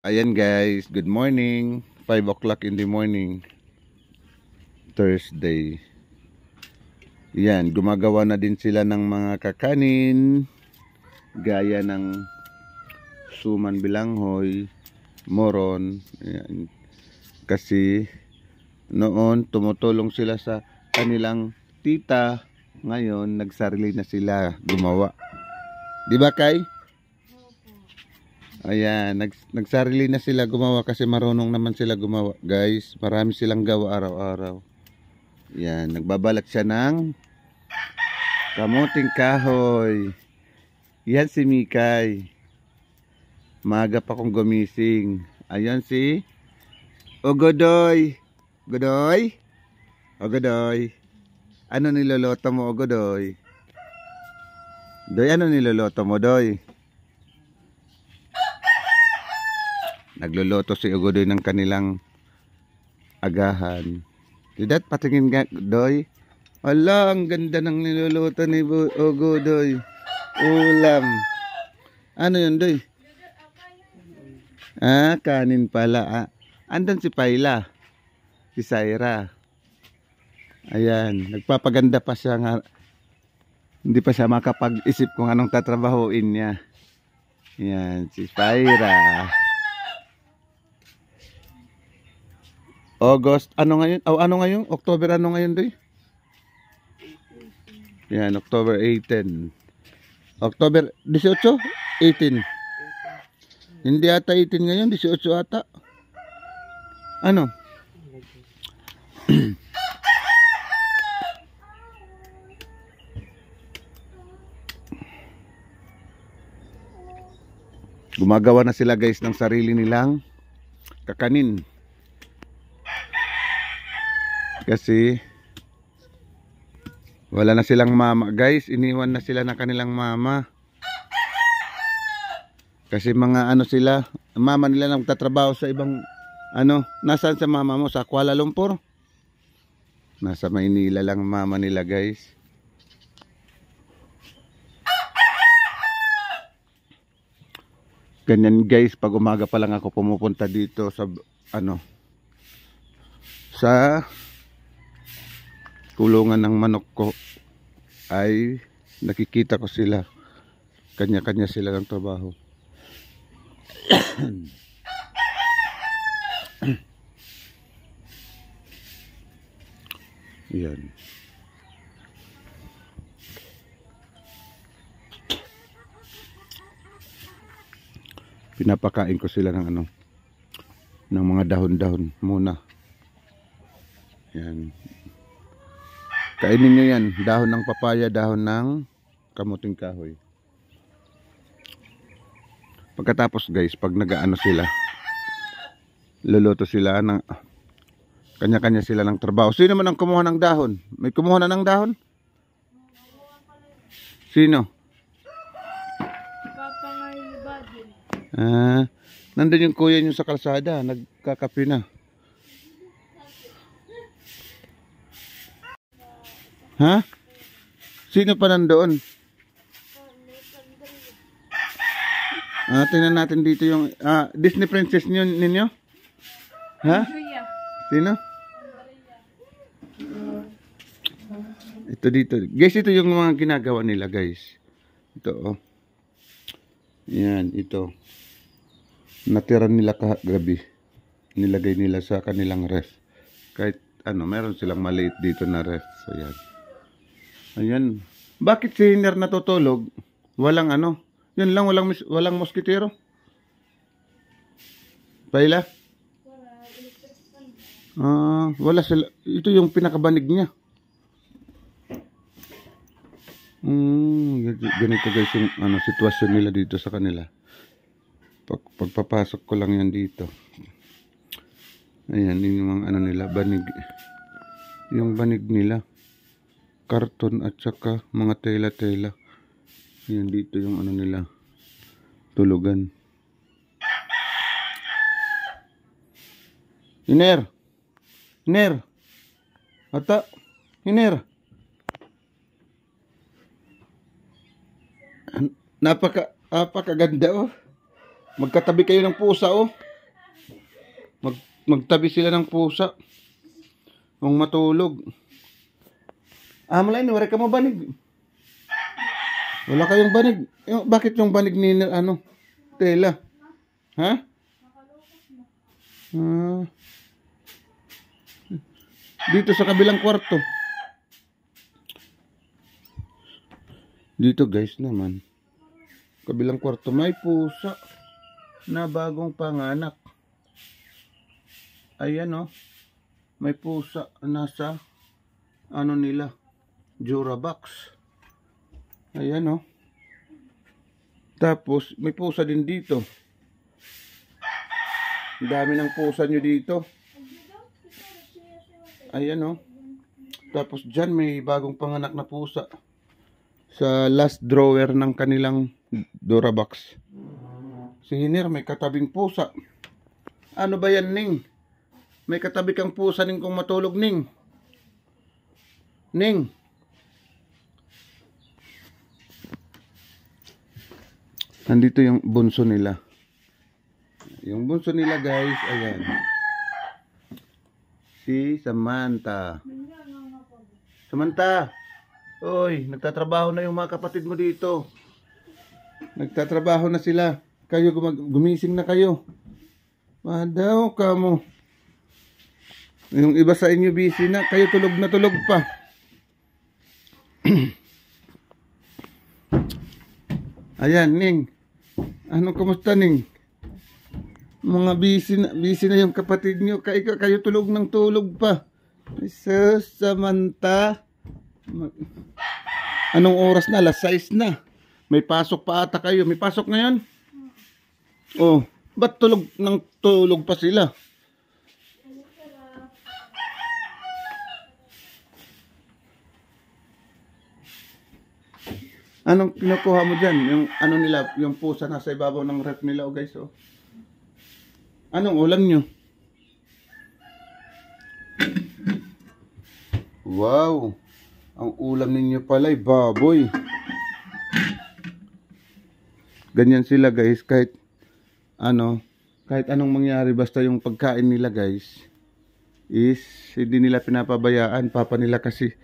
Ayan guys, good morning. 5 o'clock in the morning. Thursday. Yan, gumagawa na din sila ng mga kakanin. Gaya ng suman bilanghoy, moron. Ayan. Kasi noon tumutulong sila sa kanilang tita. Ngayon, nagsarili na sila gumawa. Di ba, Kay? Ayan, nagsarili na sila gumawa kasi marunong naman sila gumawa, guys. Marami silang gawa araw-araw. Yan, nagbabalak siya ng kamuting kahoy. Yan si Mikay. Maaga pa kong gumising. Ayan si Ogodoy. Godoy? Ogodoy. Ano niloloto mo, Ogodoy? Doy, ano niloloto mo, Doy? Nagluluto si Ogodoy ng kanilang agahan. Didat, patingin nga, Doy. Ala, ang ganda ng niluluto ni Ogodoy. Ulam. Ano yun, Doy? Ah, kanin pala. Ah. Andan si Paila. Si Saira. Ayan, nagpapaganda pa siya nga. Hindi pa siya makapag-isip kung anong tatrabahuin niya. Ayan, si Paira. August, ano ngayon? Oh, ano ngayon? October ano ngayon, Doy? Yan, October 18. October 18? 18. Hindi ata 18 ngayon, 18 ata. Ano? Gumagawa na sila guys ng sarili nilang kakanin. Kasi wala na silang mama guys, iniwan na sila ng kanilang mama. Kasi mga ano sila, mama nila nagtatrabaho sa ibang ano, nasaan sa mama mo? Sa Kuala Lumpur? Nasa Maynila lang mama nila guys. Ganyan guys, pag umaga pa lang ako pumupunta dito sa ano, sa kulungan ng manok ko, ay nakikita ko sila, kanya-kanya sila ng trabaho. Yan. Pinapakain ko sila ng ano, ng mga dahon-dahon muna. Yan. Kainin nyo yan, dahon ng papaya, dahon ng kamuting kahoy. Pagkatapos guys, pag nag-ano sila, luluto sila ng kanya-kanya sila ng trabaho. Sino man ang kumuha ng dahon? May kumuha na ng dahon? Sino? Ah, nandun yung kuya nyo sa kalsada, nagkakape na. Ha? Sino pa nandoon? Ah, tingnan natin dito yung Disney princess ninyo? Ha? Sino? Ito dito. Guys, ito yung mga ginagawa nila, guys. Ito, oh. Yan, ito. Natira nila kagabi. Nilagay nila sa kanilang ref. Kahit, ano, meron silang maliit dito na ref. So, yan. Ayan. Bakit si Hiner natutulog? Walang ano? Yun lang, walang moskitero. Paila? Wala sila. Ito yung pinakabanig niya. Ganito guys yung ano, sitwasyon nila dito sa kanila. Pagpapasok ko lang yan dito. Ayan, yung mga ano nila, banig. Yung banig nila. Karton at saka mga tela-tela. Ayan, dito yung ano nila. Tulugan. Hiner! Hiner! Ata! Hiner! Napakaganda oh. Magkatabi kayo ng pusa oh. Magtabi sila ng pusa. Nung matulog. Malay ni, wala ka mo banig. Wala kayong banig. Bakit yung banig ni, tela? Ha? Dito sa kabilang kwarto. Dito guys naman. Kabilang kwarto may pusa na bagong panganak. Ayan may pusa nasa nila, Durabox. Ayan Tapos may pusa din dito. Dami ng pusa nyo dito. Ayan Tapos dyan may bagong panganak na pusa. Sa last drawer ng kanilang Durabox. Si Hiner may katabing pusa. Ano ba yan, Ning? May katabi kang pusa, Ning, kung matulog, Ning. Ning. Nandito yung bunso nila. Yung bunso nila, guys, ayan. Si Samantha. Samantha. Oy, nagtatrabaho na yung mga kapatid mo dito. Nagtatrabaho na sila. Kayo gumising na kayo. Madaw ka mo. Yung iba sa inyo busy na. Kayo tulog na tulog pa. Ayan, Ning. Kumusta, Ning? Mga busy na yung kapatid nyo. Kayo tulog ng tulog pa. Jesus, Samantha. Anong oras na? Alas 6 na. May pasok pa ata kayo. May pasok ngayon? Ba't tulog ng tulog pa sila? Anong kinukuha mo dyan? Yung nila, yung pusa nasa ibabaw ng ref nila, guys, Anong ulam nyo? Wow! Ang ulam ninyo pala ay baboy. Ganyan sila, guys, kahit anong mangyari, basta yung pagkain nila, guys, is hindi nila pinapabayaan. Papa nila kasi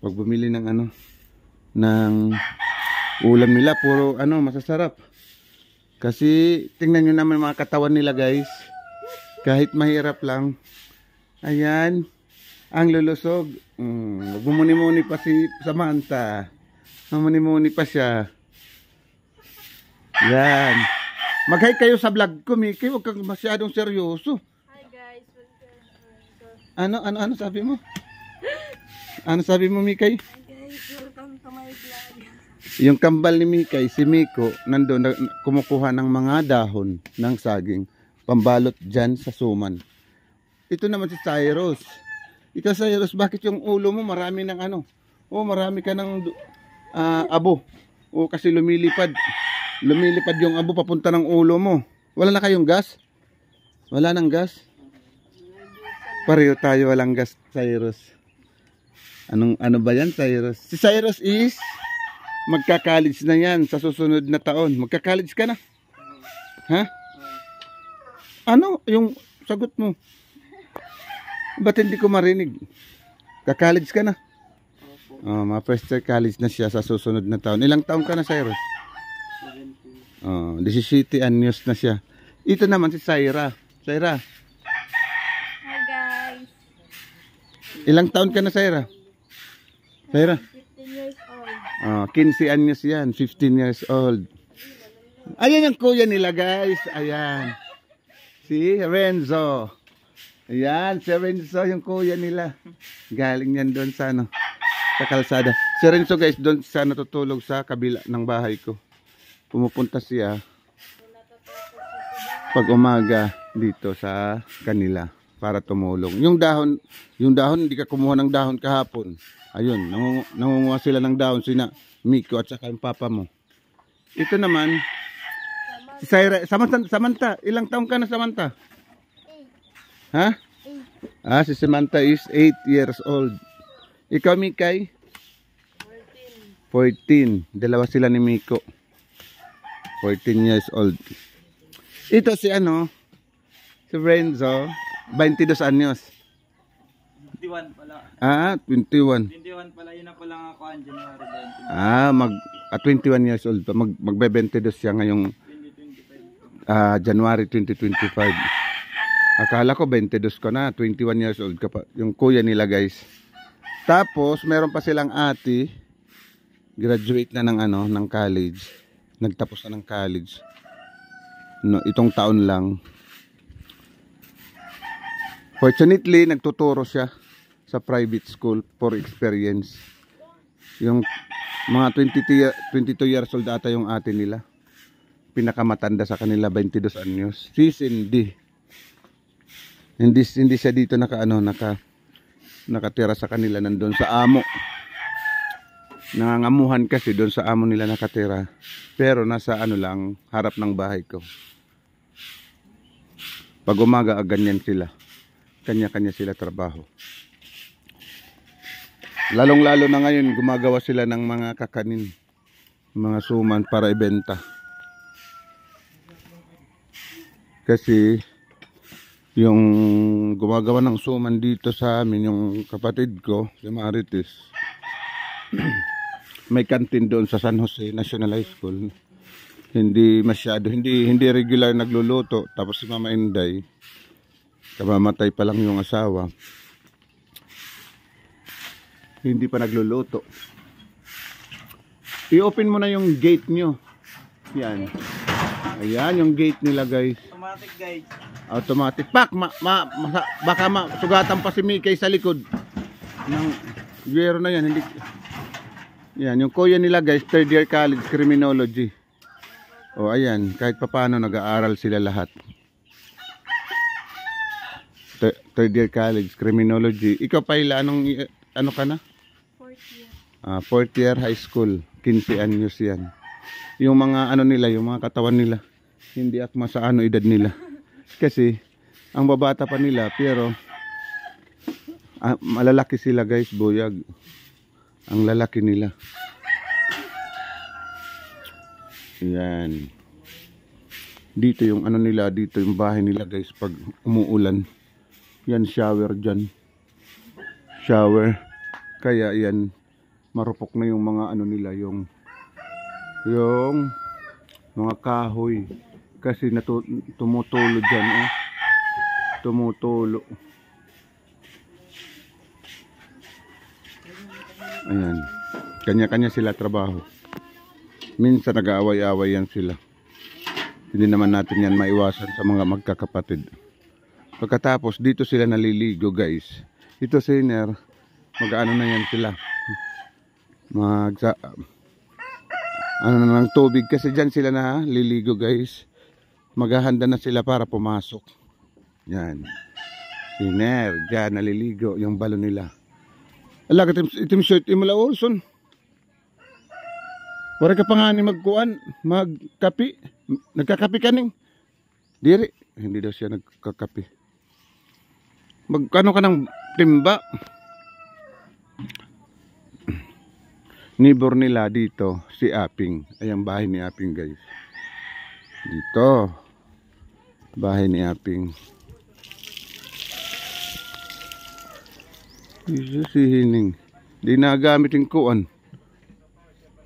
pag bumili ng ng ulam nila, puro masasarap. Kasi tingnan nyo naman mga katawan nila, guys. Kahit mahirap lang, ayan, ang lulusog. Magmumuni-muni pa si Samantha. Magmumuni-muni pa siya. Yan. Mag-hi kayo sa vlog ko, Mickey. Huwag kang masyadong seryoso. Hi guys. Ano sabi mo? Ano sabi mo, Mickey? Hi guys, welcome to my vlog. Yung kambal ni Mickey, si Miko, nandun kumukuha ng mga dahon ng saging. Pambalot dyan sa suman. Ito naman si Cyrus. Ikaw, Cyrus, bakit yung ulo mo marami ng marami ka ng abo. Kasi lumilipad yung abo papunta ng ulo mo. Wala na kayong gas? Wala nang gas? Pareho tayo walang gas, Cyrus. Ano ba yan, Cyrus? Si Cyrus is magka-college na yan sa susunod na taon. Magka-college ka na? Ha? Ano yung sagot mo? Ba't hindi ko marinig? Ka-college ka na? Ma-first year college na siya sa susunod na taon. Ilang taon ka na, Cyrus? 17 anyos na siya. Ito naman si Syra. Syra. Hi guys. Ilang taon ka na, Syra? Syra? 15 years old. 15 anyos yan. 15 years old. Ayan yung kuya nila, guys. Ayan. Si Renzo. Ayan, si Renzo yung kuya nila. Galing yan doon sa sa kalsada. Si Renzo, guys, doon sa natutulog sa kabila ng bahay ko. Pumupunta siya pag umaga dito sa kanila para tumulong. Yung dahon hindi ka kumuha ng dahon kahapon. Ayun, nangunguha sila ng dahon sina Miko at saka yung papa mo. Ito naman si Syra. Samantha, ilang taon ka na, Samantha? 8. Ha? 8. Si Samantha is 8 years old. Ikaw, Mikay? 14. Dalawa sila ni Miko. 14 years old. Ito si Si Renzo, 22 anyos. 21 pala. 21. 21 pala, yun na pala ako, January 21 years old pa. Magbe-22 siya ngayong 2025. January 2025. Akala ko 22 ko na, 21 years old ka pa. Yung kuya nila, guys. Tapos meron pa silang ate, graduate na ng college. Nagtapos na ng college. No, itong taon lang. Fortunately, nagtuturo siya sa private school for experience. Yung mga 22 years old ata yung ate nila. Pinakamatanda sa kanila, 22 anyos. Si Cindy. Hindi siya dito nakatira sa kanila, nandun sa amo. Nangangamuhan kasi doon sa amo nila nakatira. Pero nasa lang, harap ng bahay ko. Pag umaga, ganyan sila. Kanya-kanya sila trabaho. Lalong-lalo na ngayon, gumagawa sila ng mga kakanin, mga suman para ibenta. Kasi yung gumagawa ng suman dito sa amin, yung kapatid ko, si Marites, may kantin doon sa San Jose National High School. Hindi masyado, hindi regular nagluluto. Tapos si Mama Inday, kamamatay pa lang yung asawa, hindi pa nagluluto. I-open mo na yung gate nyo. Yan. Ayan yung gate nila, guys. Automatic, guys. Automatic. Pak! Baka sugatan pa si Mikay sa likod. Ng gyero na yan. Hindi. Yan. Yung kuya nila, guys. Third year college criminology. O ayan. Kahit papaano nag-aaral sila lahat. Third year college criminology. Ikaw pa ano ka na? 4th year. 4th year high school. 15 anyos yan. Yung mga nila, yung mga katawan nila, hindi akma sa edad nila. Kasi ang babata pa nila, pero malalaki sila, guys, buyag. Ang lalaki nila. Yan. Dito yung nila, dito yung bahay nila, guys, pag umuulan. Yan, shower dyan. Shower. Kaya yan, marupok na yung mga nila, yung mga kahoy. Kasi tumutulo dyan, tumutulo. Ayan. Kanya-kanya sila trabaho. Minsan nag-aaway-aaway yan sila. Hindi naman natin yan maiwasan sa mga magkakapatid. Pagkatapos, dito sila naliligo, guys. Ito senior, mag-ano na yan sila. Ng tubig. Kasi dyan sila liligo, guys. Maghahanda na sila para pumasok. Yan. Senior, dyan naliligo. Yung balon nila. Ala, itim shirt, imula Olson. Wala ka pa nga ni magkuan, magkapi. Nagkakapi ka ning. Diri, hindi daw siya nagkakapi. Magkano ka ng timba? Neighbor nila dito, si Aping. Ayan bahay ni Aping, guys. Dito. Bahay ni Aping. Jesus, si Hining. Di nagamit yung kuan.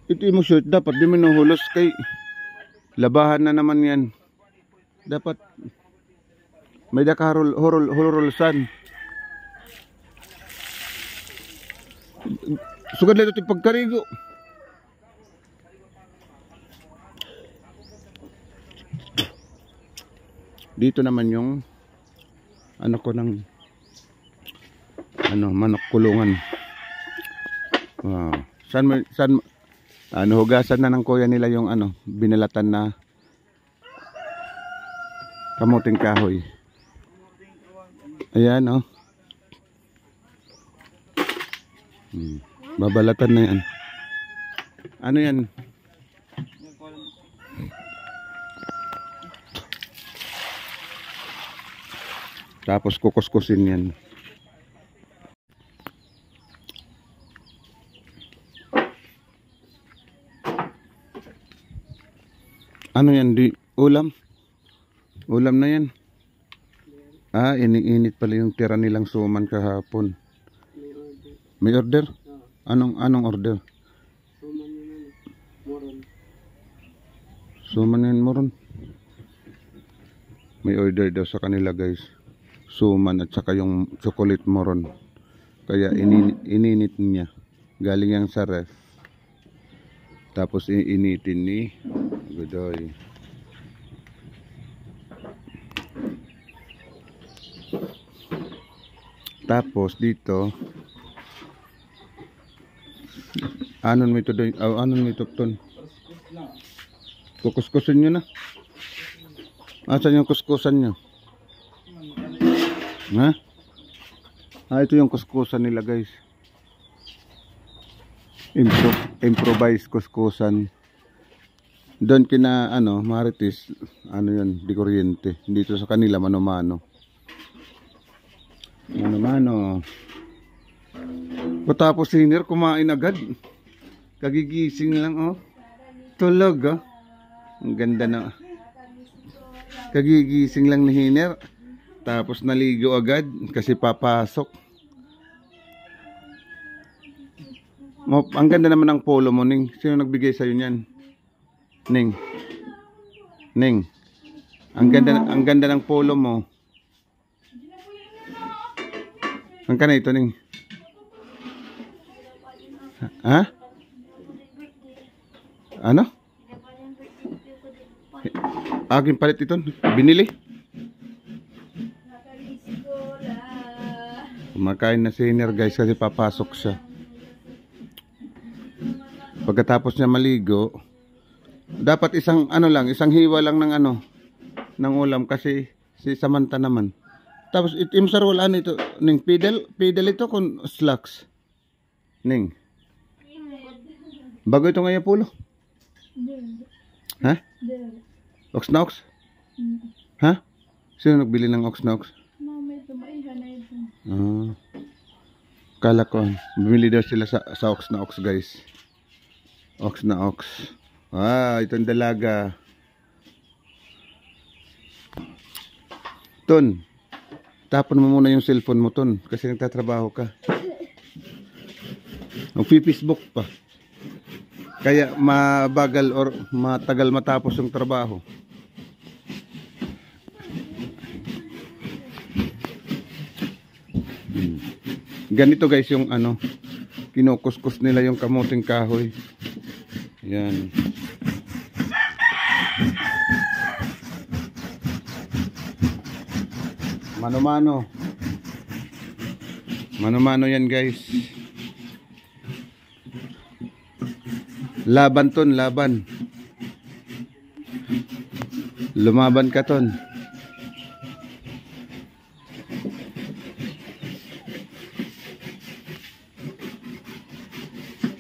Ito yung shirt, dapat di mo nahulos kay labahan na naman yan. Dapat may dakarol-horol-san. Sugad lang ito yung pagkarigo. Dito naman yung ko ng manok kulungan. Wow. San hugasan na ng kuya nila yung binalatan na kamuting kahoy. Ayan, babalatan na yan. Ano yan? Tapos kukuskusin yan. Ano yan? Ulam? Ulam na yan. Iniinit pala yung tira nilang suman kahapon. May order? Anong order? Suman yun moron. May order daw sa kanila guys. Suman at saka yung chocolate moron. Kaya ininit niya. Galing yang sa ref. Tapos initin ni Godoy. Tapos dito anon mo ito doon? Anon mo ito ton? Kukuskusin nyo na. Asan yung kuskusan nyo? Ha? Ito yung kuskusan nila guys. Improvise kuskusan. Doon kina Marites, yun, di kuryente. Dito sa kanila mano-mano. Mano-mano. Patapos senior, kumain agad. Kagigising lang Tulog Ang ganda na. Kagigising lang ni Hiner. Tapos naligo agad kasi papasok. Ang ganda naman ng polo mo, Ning. Sino nagbigay sa'yo niyan? Ning. Ang ganda ng polo mo. Ang kana ito, Ning? Ha? Ano? Aking palit ito. Binili. Kumakain na si Hiner guys kasi papasok siya. Pagkatapos niya maligo, dapat isang isang hiwa lang ng ulam kasi si Samantha naman. Tapos imsar wala ito, Ning pedal ito kung slacks. Ning. Bago ito ngayon pulo. Ha? Ox na ox? Ha? Sino nagbili ng ox na ox? Mama, ito maihan na ito. Kala ko, bumili daw sila sa ox na ox guys. Ox na ox. Itong dalaga. Ton, tapon mo muna yung cellphone mo, Ton, kasi nagtatrabaho ka. Mag-Facebook pa. Kaya mabagal or matagal matapos yung trabaho. Ganito guys yung kinukuskus nila yung kamuting kahoy. Yan. Mano-mano. Mano-mano yan guys. Laban Ton, laban. Lumaban ka Ton.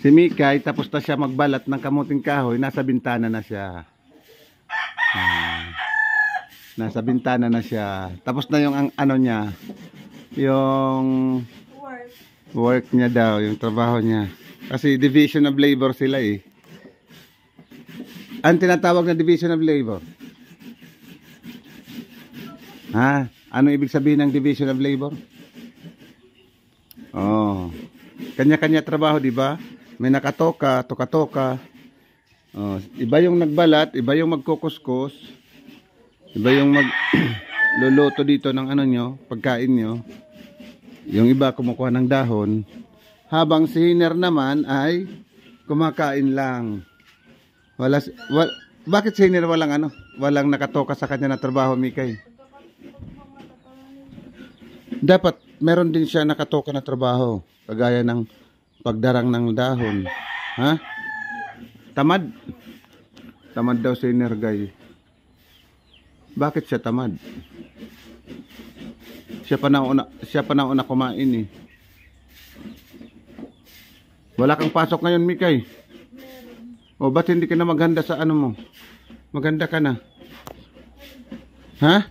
Si Mikay, tapos na siya magbalat ng kamuting kahoy, nasa bintana na siya. Nasa bintana na siya. Tapos na yung niya, yung work niya daw, yung trabaho niya. Kasi division of labor sila eh. Ang tinatawag na division of labor? Ha? Ano ibig sabihin ng division of labor? Kanya-kanya trabaho, di ba? May nakatoka, toka-toka. Iba yung nagbalat, iba yung magkukuskus, iba yung magluluto dito ng nyo, pagkain nyo. Yung iba kumukuha ng dahon. Habang si Hiner naman ay kumakain lang. Bakit si Hiner walang nakatoka sa kanya na trabaho, Mikay? Dapat meron din siya nakatoka na trabaho. Kagaya ng pagdarang ng dahon. Ha? Tamad. Tamad daw si Nergay. Bakit siya tamad? Siya pa nauna kumain eh. Wala kang pasok ngayon, Mikay. O ba't hindi ka na maghanda sa mo? Maghanda ka na. Ha?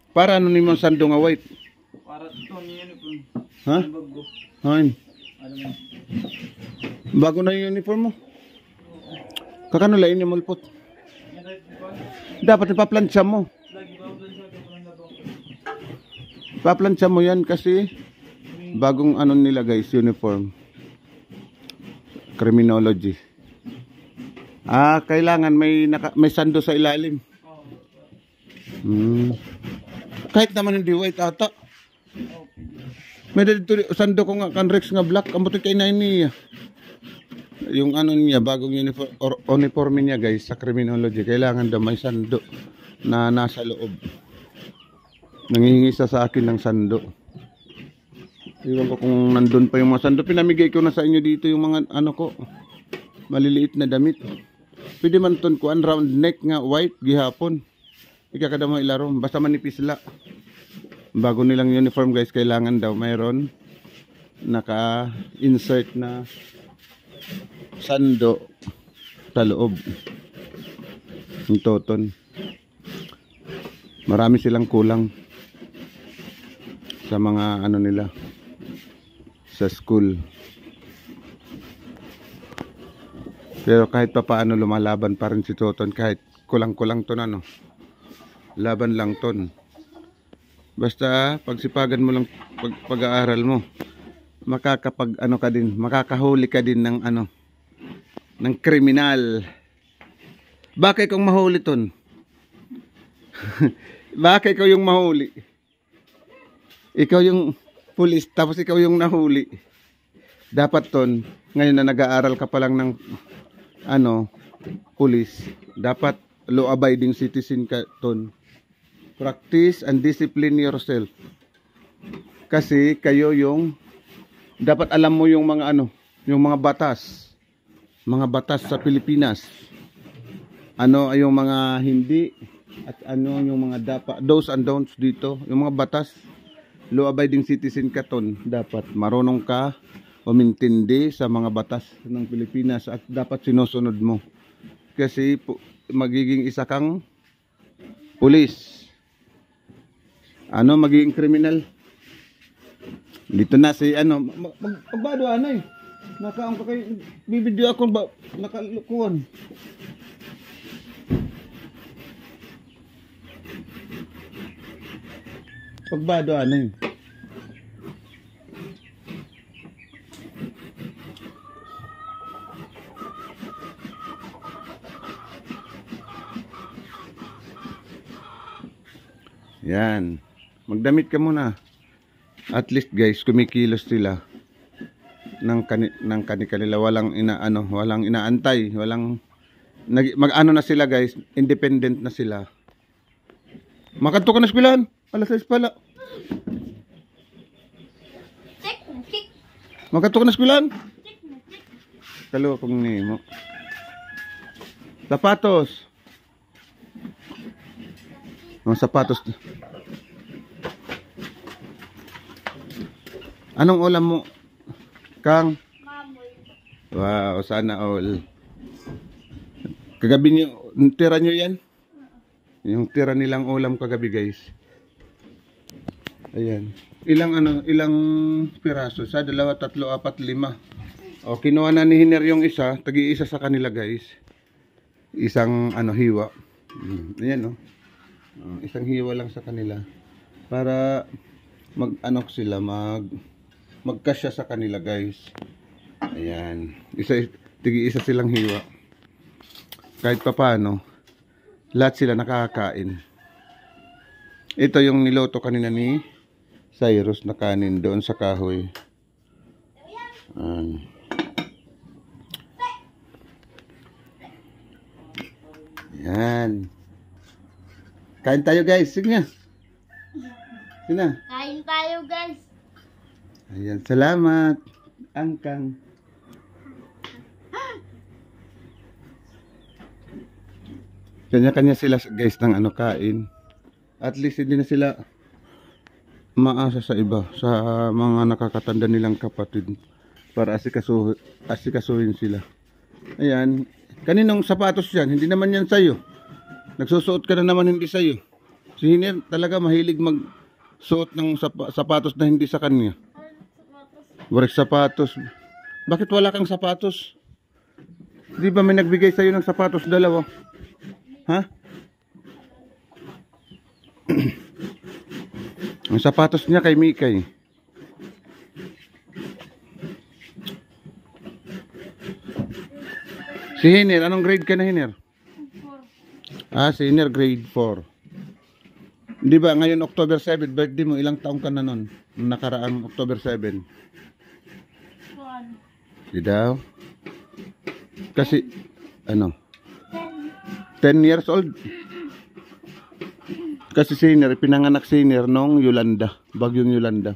Para mo sando nga white? Para ito, uniform. Ha? Bago. Hoy. Ano mo? Bago na yung uniform mo. Kakano lain yung mulpot. Dapat ipaplansya mo. Ipaplansya mo yan kasi bagong ano nila guys, uniform. Criminology. Kailangan may sando sa ilalim. Kahit naman hindi white ata. May dito sando ko nga kanrex nga black, ambuti kay na niya. Yung ano niya, bagong uniform niya guys sa criminology, kailangan daw may sando na nasa loob. Nangihingi sa akin ng sando. Iwan ko kung nandun pa yung mga sando. Pinamigay ko na sa inyo dito yung mga ano ko, maliliit na damit. Pwede man ton kuan round neck nga white gihapon. Ikakada mo ilaro, basta manipis la. Bago nilang uniform guys, kailangan daw mayroon naka-insert na sando sa loob. Yung toton. Marami silang kulang sa mga ano nila sa school. Pero kahit pa paano lumalaban pa rin si Toton kahit kulang-kulang ton ano. Laban lang ton. Basta pagsipagan mo lang pag-aaral mo, makakapag ano ka din, makakahuli ka din ng ano, ng kriminal. Bakit kung mahuli ton? Bakit ikaw yung mahuli? Ikaw yung pulis, tapos ikaw yung nahuli. Dapat ton, ngayon na nag-aaral ka pa lang ng ano, pulis, dapat law-abiding citizen ka ton. Practice and discipline yourself. Kasi kayo yung dapat alam mo yung mga ano, yung mga batas sa Pilipinas. Ano ay yung mga hindi at ano yung mga dapat, do's and don'ts dito, yung mga batas. Law-abiding citizen ka ton, dapat marunong ka umintindi sa mga batas ng Pilipinas at dapat sinusunod mo. Kasi magiging isa kang pulis. Ano, magiging kriminal. Dito na si ano, magbado ano eh. Nakaang pa kayo, bibidyo ako ba, nakalukuan. Pagbado ano eh. Yan. Magdamit ka muna. At least guys, kumikilos sila ng kanila, walang inaano, walang inaantay, walang mag-ano na sila guys, independent na sila. Makanto ka na eskwelahan. Alas 6 pala. Makanto ka na eskwelahan. Kalo kong nimo. Sapatos. Mga sapatos. Anong ulam mo, Kang? Wow, sana all. Kagabi niyo, tira niyo yan? Yung tira nilang ulam kagabi guys. Ayan. Ilang piraso? Sa 2, 3, 4, 5. O, kinuha na ni Hiner yung isa. Tagi-isa sa kanila guys. Isang ano, hiwa. Ayan o. Isang hiwa lang sa kanila. Para mag-ano sila, magkasya sa kanila guys. Ayan. Tigi-isa silang hiwa. Kahit pa paano, lahat sila nakakain. Ito yung niloto kanina ni Cyrus na kanin doon sa kahoy. Yan. Kain tayo guys. Sige na. Sige na. Kain tayo guys. Ayan. Salamat. Angkang. Kanya-kanya sila guys ng ano kain. At least hindi na sila maasa sa iba, sa mga nakakatanda nilang kapatid, para asikasuhin sila. Ayan. Kaninong sapatos yan? Hindi naman yan sa'yo. Nagsusuot ka na naman hindi sa'yo. Si Hiner talaga mahilig magsuot ng sapatos na hindi sa kanya. Warik sapatos. Bakit wala kang sapatos? Di ba may nagbigay sa'yo ng sapatos dalawa? Ha? Ang sapatos niya kay Mikay. Si Hiner, anong grade ka na, Hiner? Si Hiner grade 4. Di ba ngayon October 7, birthday mo, ilang taong ka na nun? Nung nakaraang October 7. Di daw? Kasi, ano? 10 years old. Kasi si Hiner, pinanganak si Hiner nung Yolanda, bagyong Yolanda.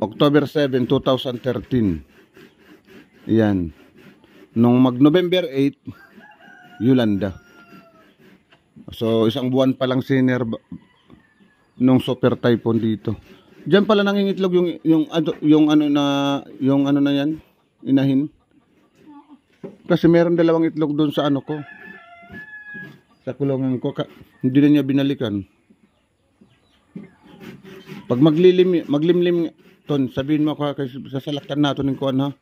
October 7, 2013. Yan. Nung mag-November 8, Yolanda. So, isang buwan pa lang si Hiner nung super typhoon dito. Diyan pala nangingitlog yung ano na yan, inahin. Kasi meron dalawang itlog doon sa ano ko. Sa kulungan ko, hindi na niya binalikan. Pag maglimlim ton, sabihin mo ako sasalaktan nato ng kuan ha.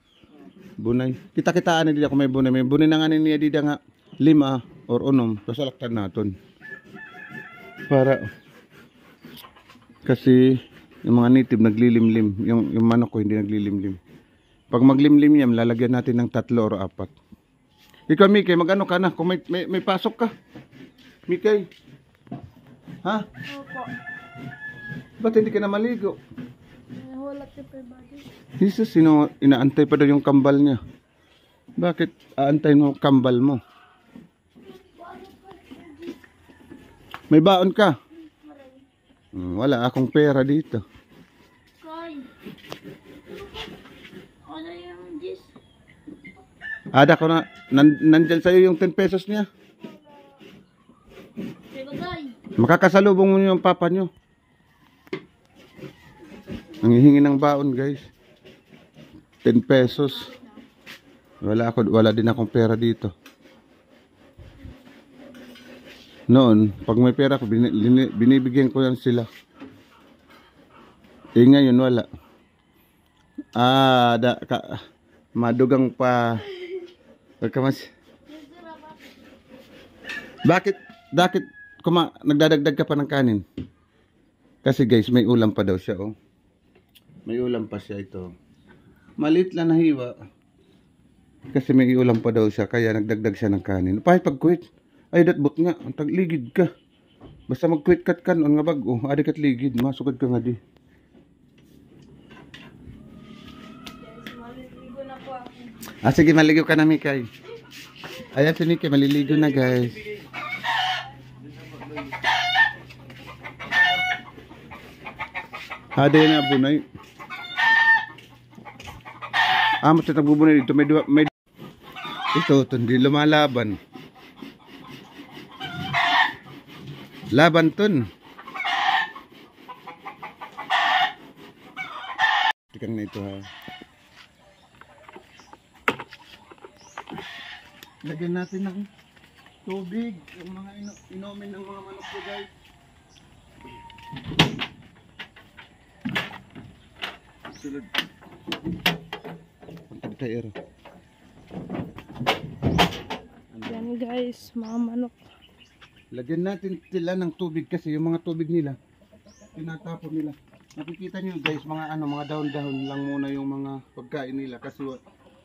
Bunay. Kita-kitaan na dito kung may bunay. May bunay na nga niya dito nga 5 or 6. Sasalaktan naton. Para kasi yung mga native naglilimlim. Yung manok ko hindi naglilimlim. Pag maglimlim yan, lalagyan natin ng 3 or 4. Ikaw, Mikay, mag-ano ka na? Kung may pasok ka. Mikay. Ha? Opo. Ba't hindi ka na maligo? Wala ka pa bagay. Jesus, inaantay pa daw yung kambal niya. Bakit aantayin mo kambal mo? May baon ka? Wala akong pera dito. Koy. Ano yung gis? Ada ko na, nandyan sa'yo yung 10 pesos niya. Bagay. Makakasalubong mo yung papa nyo. Nangihingi ng baon, guys. 10 pesos. Wala din akong pera dito. Noon, pag may pera ko, binibigyan ko yan sila. Ngayon wala. Madugang pa. Bakit nagdadagdag ka pa ng kanin? Kasi guys, may ulam pa daw siya, oh. May ulam pa siya ito. Maliit lang na hiwa. Kasi may ulam pa daw siya, kaya nagdagdag siya ng kanin. Pag-quit. Ay, datbot nga. Ang tagligid ka. Basta mag-quit kat kan. On nga bag. Adi kat ligid. Masukad ka nga di. Maliligo na po ako. Sige, maligo ka na, Mikay. Ayan si Mikay, maliligo na, guys. Ada na bunay. Mas nagbubunay dito. May ito, hindi lumalaban. Laban ton. Tikang na ito ha. Lagyan natin ng tubig. Yung mga inumin ng mga manok ko, guys. Sulod. Pantag tayo. Yan guys, mga manok. Lagyan natin sila ng tubig kasi yung mga tubig nila tinatapon nila. Nakikita niyo guys, mga dahon-dahon lang muna yung mga pagkain nila kasi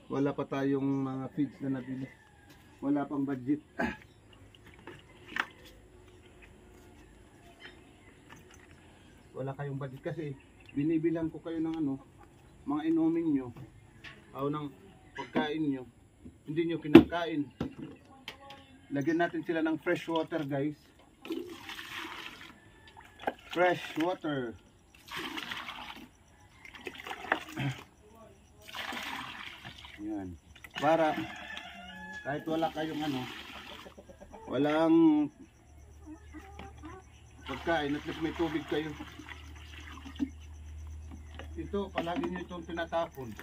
wala pa tayong mga feeds na nabili. Wala pang budget. Wala kayong budget kasi binibilang ko kayo ng mga inumin nyo o ng pagkain nyo, hindi nyo kinakain. Lagyan natin sila ng fresh water, guys. Fresh water. Yan. Para kahit wala kayong walang pagkain, at least may tubig kayo. Ito, palagi nyo itong tinatapon.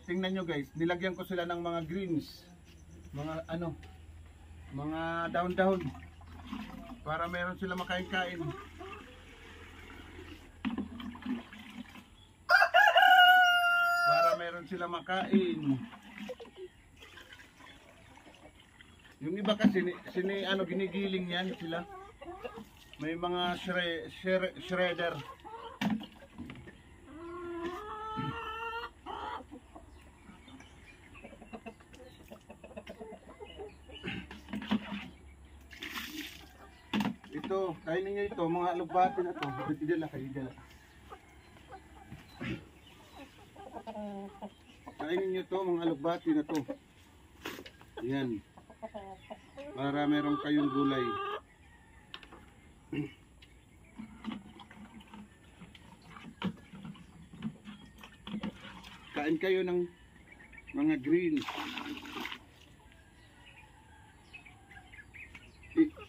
Tingnan nyo guys, nilagyan ko sila ng mga greens, mga dahon-dahon para meron sila makain-kain. meron sila makain. Yung iba kasi ano ginigiling yan sila. May mga shredder. Ito, kainin niyo ito, mga alugbati na to. Dala kayo, dala. Kainin niyo to, mga alugbati na to. Yan. Para meron kayong gulay. Kain kayo ng mga greens.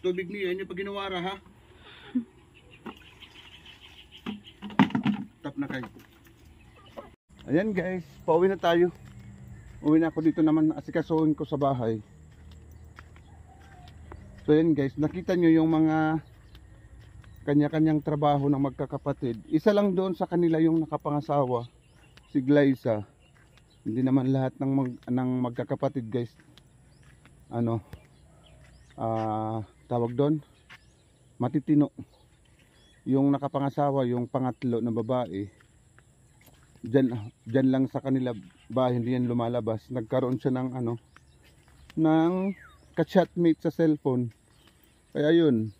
Tubig niyo, yan yung pag ginawara ha. Tap na kayo. Ayan guys, pauwi na tayo. Uwi na ako dito naman, asikasuhin ko sa bahay. So ayan guys, nakita nyo yung mga kanya-kanyang trabaho ng magkakapatid. Isa lang doon sa kanila yung nakapangasawa, si Glyza. Hindi naman lahat ng magkakapatid guys. Tawag doon, matitino. Yung nakapangasawa, yung pangatlo na babae, dyan lang sa kanila bahay, hindi yan lumalabas. Nagkaroon siya ng ng ka-chatmate sa cellphone. Kaya yun,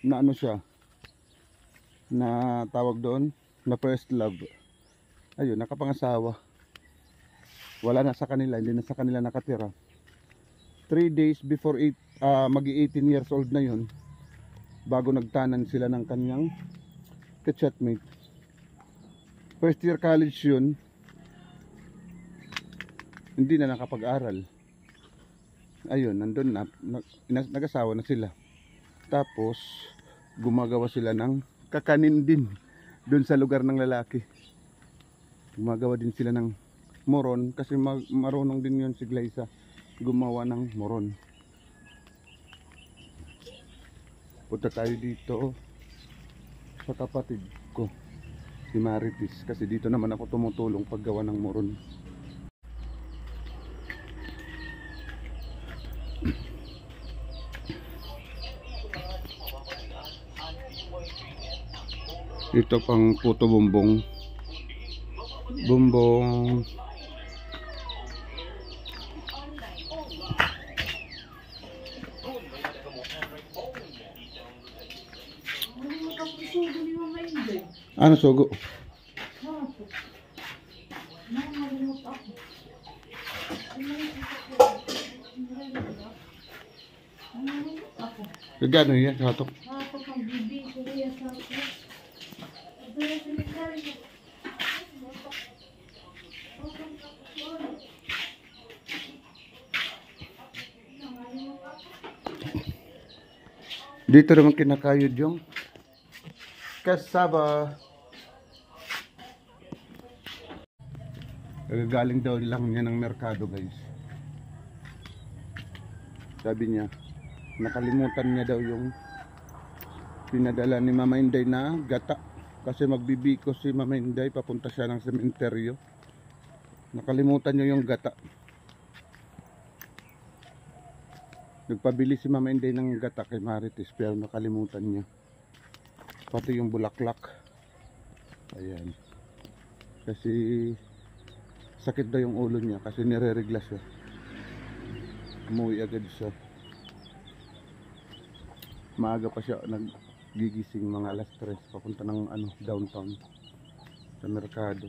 na siya, na tawag doon, na first love. Ayun, nakapangasawa. Wala na sa kanila, hindi na sa kanila nakatira. 3 days before magi-18 years old na yun, bago nagtanan sila ng kanyang ka-chatmate. First year college yun, hindi na nakapag-aral. Ayun, nandun na, nag-asawa na sila. Tapos gumagawa sila ng kakanin din doon sa lugar ng lalaki. Gumagawa din sila ng moron, kasi marunong din yun si Glyza gumawa ng moron. Punta tayo dito sa kapatid ko, si Maritis, kasi dito naman ako tumutulong paggawa ng moron. Ito pang puto bumbong. Bumbong. Ano sugo? Gagano yan, katok? Dito naman kinakayod yung kasaba. Galing daw lang niya ng merkado guys. Sabi niya, nakalimutan niya daw yung pinadala ni Mama Inday na gata. Kasi magbibiko si Mama Inday, papunta siya ng sementeryo. Nakalimutan niya yung gata. Nagpabili si Mama Inday ng gata kay Marites, pero nakalimutan niya. Pati yung bulaklak. Ayan. Kasi sakit daw yung ulo niya, kasi nire-regla siya. Umuwi agad siya. Maaga pa siya nagigising, mga alas 3, papunta ng downtown sa merkado.